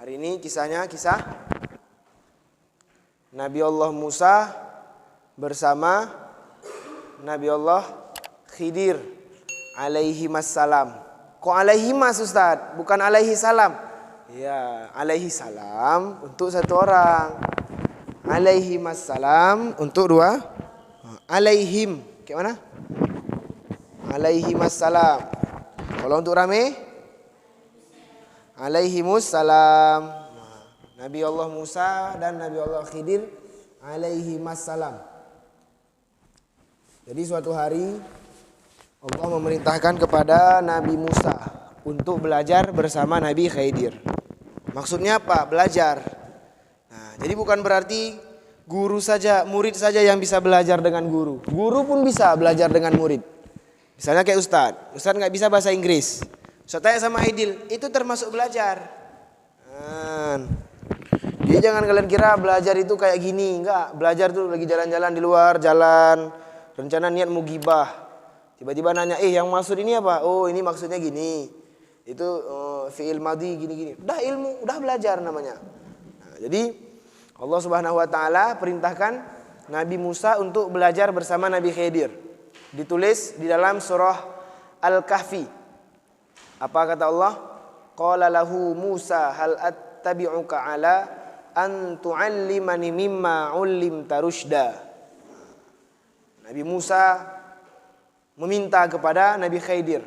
Hari ini kisahnya kisah Nabi Allah Musa bersama Nabi Allah Khidir alaihi wassalam. Kok alaihi mas Ustaz? Bukan alaihi salam. Ya, alaihi salam untuk satu orang. Alaihi wassalam untuk dua. Alaihim. Kayak mana? Alaihi wassalam. Kalau untuk rame? Alaihimussalam. Nabi Allah Musa dan Nabi Allah Khidir alaihimassalam. Jadi suatu hari Allah memerintahkan kepada Nabi Musa untuk belajar bersama Nabi Khidir. Maksudnya apa? Belajar. Nah, jadi bukan berarti guru saja, murid saja yang bisa belajar dengan guru. Guru pun bisa belajar dengan murid. Misalnya kayak Ustadz nggak bisa bahasa Inggris. Saya tanya sama Aidil, itu termasuk belajar. Jadi jangan kalian kira belajar itu kayak gini. Enggak, belajar tuh lagi jalan-jalan di luar, jalan. Rencana niat mau gibah. Tiba-tiba nanya, yang maksud ini apa? Oh ini maksudnya gini. Itu fi'il madhi gini-gini. Udah ilmu, udah belajar namanya. Nah, jadi Allah Subhanahu Wa Taala perintahkan Nabi Musa untuk belajar bersama Nabi Khidir. Ditulis di dalam surah Al-Kahfi. Apa kata Allah? Qala lahu Musa hal attabi'uka ala an tu'allimani mimma 'ullimta rusyda. Nabi Musa meminta kepada Nabi Khidir,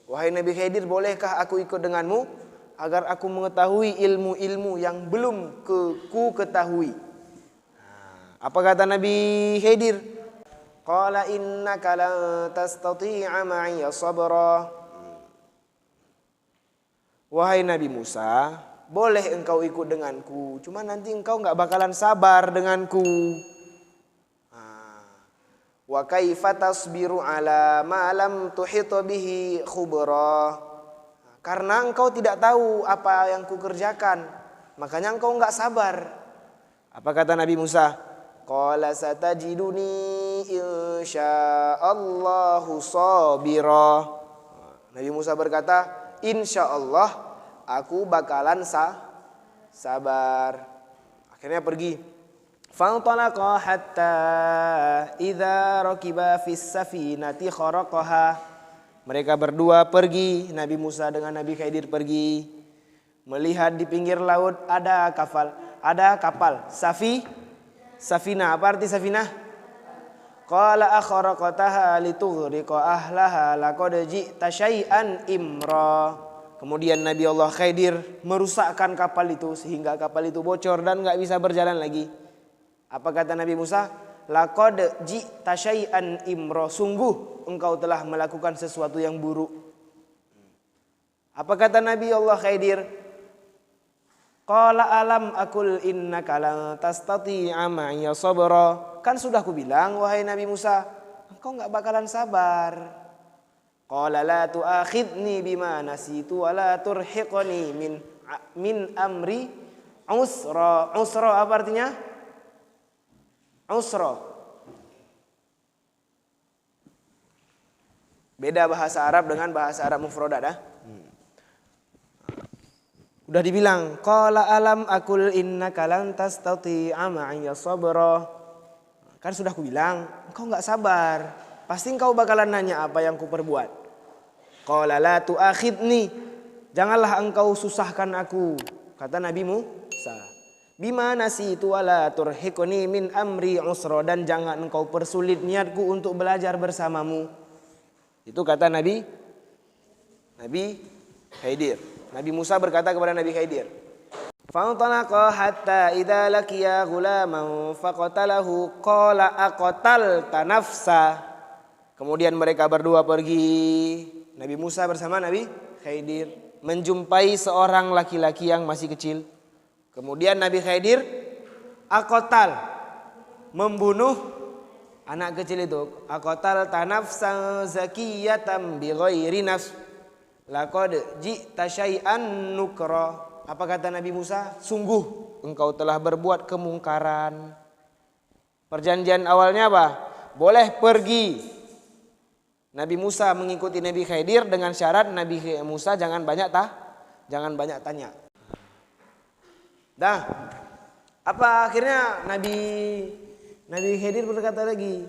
wahai Nabi Khidir, bolehkah aku ikut denganmu agar aku mengetahui ilmu-ilmu yang belum ku ketahui? Apa kata Nabi Khidir? Qala innaka lan tastati'a ma'iya sabra. Wahai Nabi Musa, boleh engkau ikut denganku, cuma nanti engkau nggak bakalan sabar denganku. Wa kaifa tasbiru ala ma lam tuhit bihi khubra. Karena engkau tidak tahu apa yang kukerjakan, makanya engkau nggak sabar. Apa kata Nabi Musa? Qala satajiduni insyaallahu sabira. Nabi Musa berkata, insyaallah aku bakalan sabar. Akhirnya pergi. Fantalaqa hatta idza rakiba fis safinati kharaqaha. Mereka berdua pergi, Nabi Musa dengan Nabi Khidir pergi. Melihat di pinggir laut ada kapal. Safina, apa arti safinah? Qala akharaqataha litughriqa ahlaha laqad ji'ta syai'an imra. Kemudian Nabi Allah Khidir merusakkan kapal itu sehingga kapal itu bocor dan nggak bisa berjalan lagi. Apa kata Nabi Musa? Laqad ji'ta syai'an imra. Sungguh engkau telah melakukan sesuatu yang buruk. Apa kata Nabi Allah Khidir? Qala alam akul innaka lan tastati'a ma'iya sabra. Kan sudah aku bilang wahai Nabi Musa, engkau nggak bakalan sabar. Qala la tu'akhidni bima nasitu wa la turhiqni min amri usra. Usra apa artinya? Usra. Beda bahasa Arab dengan bahasa Arab mufradat dah. Udah dibilang qala alam akul innaka lan tastati'a ma'iya sabra. Kan sudah aku bilang engkau enggak sabar. Pasti engkau bakalan nanya apa yang kuperbuat. Qala la tu'akhidni. Janganlah engkau susahkan aku. Kata Nabi Musa. Bima nasitu wala turhiqni min amri usra. Dan jangan engkau persulit niatku untuk belajar bersamamu. Itu kata Nabi Khidir. Nabi Musa berkata kepada Nabi Khidir. Fantalaqa hatta idza laqiya ghulaman faqatalahu qala aqatalta nafsa. Kemudian mereka berdua pergi, Nabi Musa bersama Nabi Khidir, menjumpai seorang laki-laki yang masih kecil. Kemudian Nabi Khidir aqatal, membunuh anak kecil itu. Aqatal tanafsan zakiyatan bighairi nafs. Laqad ji'ta syai'an nukra. Apa kata Nabi Musa? Sungguh engkau telah berbuat kemungkaran. Perjanjian awalnya apa? Boleh pergi. Nabi Musa mengikuti Nabi Khidir dengan syarat Nabi Musa jangan banyak tanya. Dah. Apa akhirnya Nabi Khidir berkata lagi,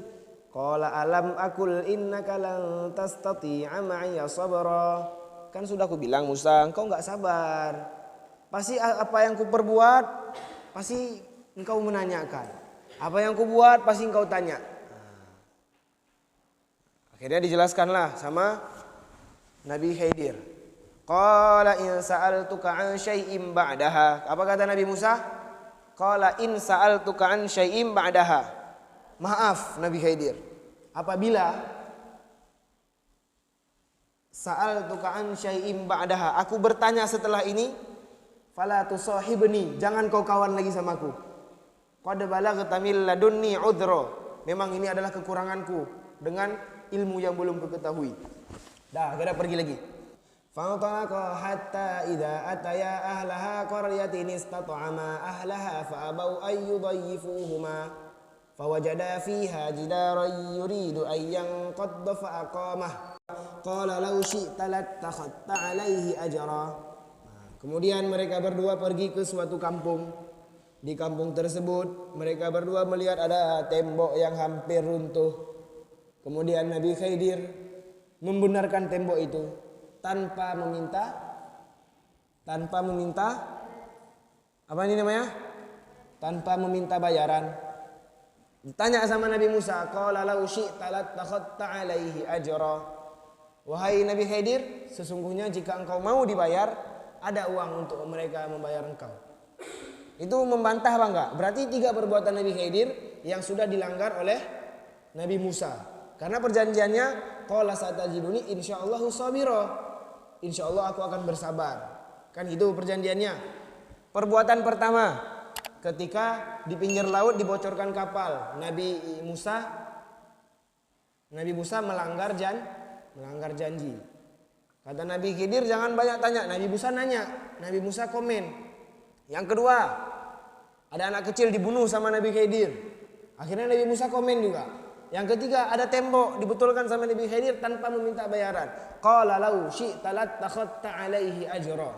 qala alam akul innaka lan tastati'a ma'iya sabra. Kan sudah aku bilang Musa, engkau enggak sabar. Pasti apa yang kuperbuat pasti engkau menanyakan. Apa yang kubuat pasti engkau tanya. Akhirnya dijelaskanlah sama Nabi Khidir. Qala in sa'altuka 'an syai'in ba'daha. Apa kata Nabi Musa? Qala in sa'altuka 'an syai'in ba'daha. Maaf Nabi Khidir, apabila sa'altuka 'an syai'in ba'daha, aku bertanya setelah ini, fala tusahibni, jangan kau kawan lagi sama aku. Qad balaghta min ladunni 'udhra. Memang ini adalah kekuranganku dengan ilmu yang belum kuketahui. Dah, kita pergi lagi. Fantalaqa hatta idza ataya ahlaha qaryatin istat'ama ahlaha fa abau ay yudayyifuhuma fawajada fiha jidaran yuridu an yanqadda fa aqamah qala law syi'ta lattakhadta 'alaihi ajra. Kemudian mereka berdua pergi ke suatu kampung. Di kampung tersebut mereka berdua melihat ada tembok yang hampir runtuh. Kemudian Nabi Khidir membenarkan tembok itu tanpa meminta apa ini namanya? Tanpa meminta bayaran. Ditanya sama Nabi Musa, qala law syi'ta lattakhadta 'alaihi ajra. Wahai Nabi Khidir, sesungguhnya jika engkau mau dibayar, ada uang untuk mereka membayar engkau. Itu membantah apa enggak? Berarti 3 perbuatan Nabi Khidir yang sudah dilanggar oleh Nabi Musa. Karena perjanjiannya qala satajiduni insyaallahu sabira. Insyaallah aku akan bersabar. Kan itu perjanjiannya. Perbuatan pertama, ketika di pinggir laut dibocorkan kapal, Nabi Musa melanggar janji. Kata Nabi Khidir, jangan banyak tanya. Nabi Musa nanya, Nabi Musa komen. Yang kedua, ada anak kecil dibunuh sama Nabi Khidir. Akhirnya Nabi Musa komen juga. Yang ketiga, ada tembok dibetulkan sama Nabi Khidir tanpa meminta bayaran. Qala law syi'ta lattakhadta 'alaihi ajra.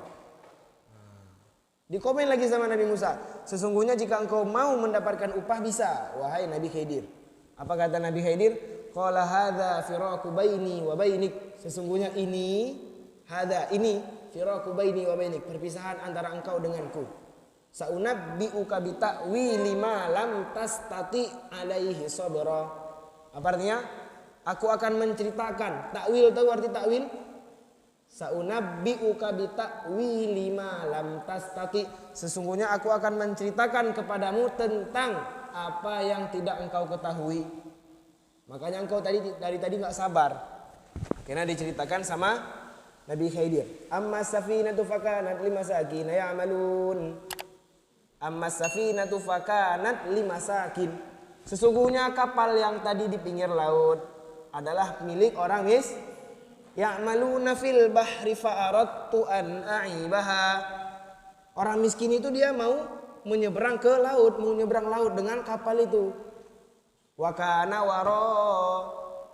Dikomen lagi sama Nabi Musa, sesungguhnya jika engkau mau mendapatkan upah bisa, wahai Nabi Khidir. Apa kata Nabi Khidir? Qala hadza firaqu baini wa bainik. Sesungguhnya ini firaqu baini wa bainik, perpisahan antara engkau denganku. Saunabbi'uka bi ta'wili ma lam tastati 'alaihi sabra. Apa artinya? Aku akan menceritakan. Takwil, tahu arti takwil? Saunabbi'uka bi ta'wili ma lam tastati. Sesungguhnya aku akan menceritakan kepadamu tentang apa yang tidak engkau ketahui. Makanya engkau dari tadi enggak sabar. Karena diceritakan sama Nabi Khidir. Amma safinatu fakanat limasakin ya'malun. Amma safinatu fakanat limasakin. Sesungguhnya kapal yang tadi di pinggir laut adalah milik orang ya'maluna fil bahri fa'aradtu an a'ibaha. Orang miskin itu dia mau menyeberang ke laut, mau menyeberang laut dengan kapal itu. Wa kana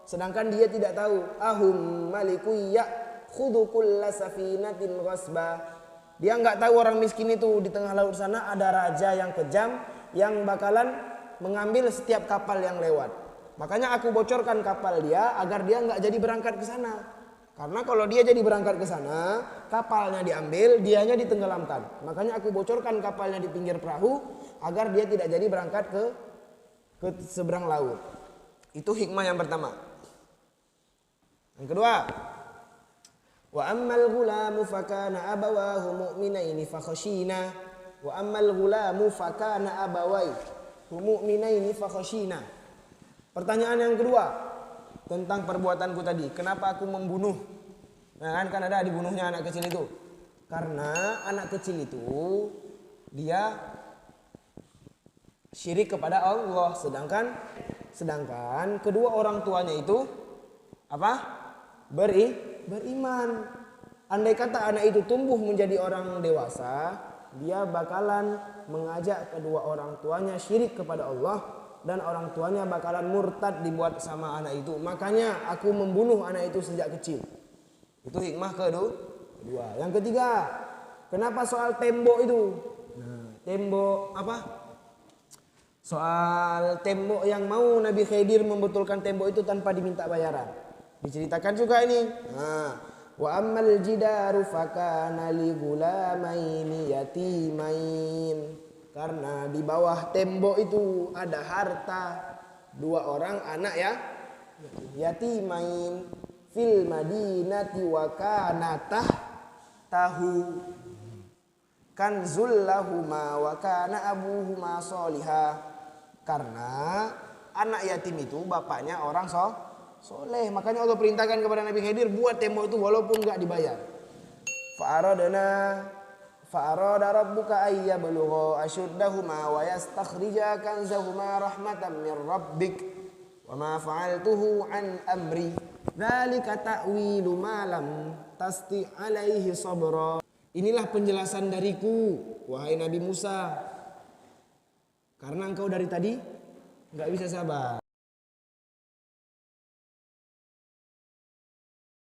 sedangkan dia tidak tahu ahum maliku ya'khudhu kulla safinatin ghasba. Dia enggak tahu orang miskin itu di tengah laut sana ada raja yang kejam yang bakalan mengambil setiap kapal yang lewat. Makanya aku bocorkan kapal dia agar dia enggak jadi berangkat ke sana. Karena kalau dia jadi berangkat ke sana, kapalnya diambil, dianya ditenggelamkan. Makanya aku bocorkan kapalnya di pinggir perahu agar dia tidak jadi berangkat ke seberang laut. Itu hikmah yang pertama. Yang kedua, wa ammal ghulamu fakana abawahu mu'minaini fakhashina. Wa ammal ghulamu fakana abawaihi mu'minaini fakhashina. Pertanyaan yang kedua tentang perbuatanku tadi, kenapa aku membunuh? Nah, kan ada dibunuhnya anak kecil itu. Karena anak kecil itu dia syirik kepada Allah, sedangkan kedua orang tuanya itu apa? Beriman. Andai kata anak itu tumbuh menjadi orang dewasa, dia bakalan mengajak kedua orang tuanya syirik kepada Allah dan orang tuanya bakalan murtad dibuat sama anak itu. Makanya aku membunuh anak itu sejak kecil. Itu hikmah kedua. Yang ketiga, kenapa soal tembok itu? Nah, tembok apa? Soal tembok yang mau Nabi Khidir membetulkan tembok itu tanpa diminta bayaran. Diceritakan juga ini. Nah, wa ammal jidaru fakana li gulamaini yatimain. Karena di bawah tembok itu ada harta 2 orang anak ya yatimain fil madinati wa kanatah tahu kanzul lahuma wa kana abuhuma solihah. Karena anak yatim itu bapaknya orang soleh. Makanya Allah perintahkan kepada Nabi Khidir buat tembok itu walaupun nggak dibayar. Fa'arada rabbuka ayya belugha ashuddahuma wa yastakhrija kanzahuma rahmatan min rabbik wa ma fa'altuhu an amri dzalika ta'wilu ma lam tasti alaihi sabra. Inilah penjelasan dariku wahai Nabi Musa, karena engkau dari tadi nggak bisa sabar.